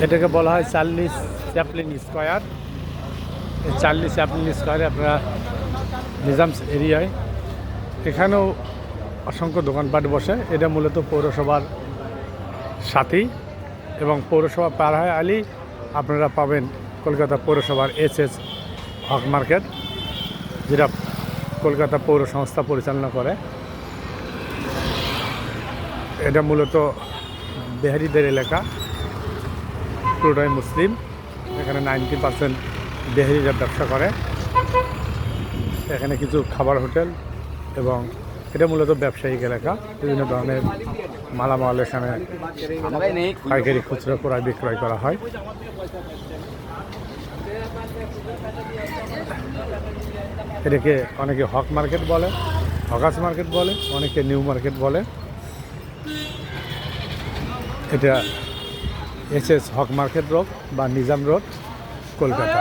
এটাকে বলা হয় চার্লি চ্যাপলিন স্কয়ার। এই চার্লি চ্যাপলিন স্কয়ারে আপনারা নিজামস এরিয়ায় এখানেও অসংখ্য দোকানপাট বসে। এটা মূলত পৌরসভার সাথেই, এবং পৌরসভা পার হয়ে আলি আপনারা পাবেন কলকাতা পৌরসভার এস হক মার্কেট, যেটা কলকাতা পৌর সংস্থা পরিচালনা করে। এটা মূলত বেহারিদের এলাকা, পুরোটাই মুসলিম। এখানে 90% বেহারিরা ব্যবসা করে। এখানে কিছু খাবার হোটেল, এবং এটা মূলত ব্যবসায়িক এলাকা। বিভিন্ন ধরনের মালামাল এখানে পাইকারি খুচরো ক্রয় বিক্রয় করা হয়। এটাকে অনেকে হক মার্কেট বলে, হকাস মার্কেট বলে, অনেকে নিউ মার্কেট বলে। এটা এস হক মার্কেট রোড বা নিজাম রোড, কলকাতা।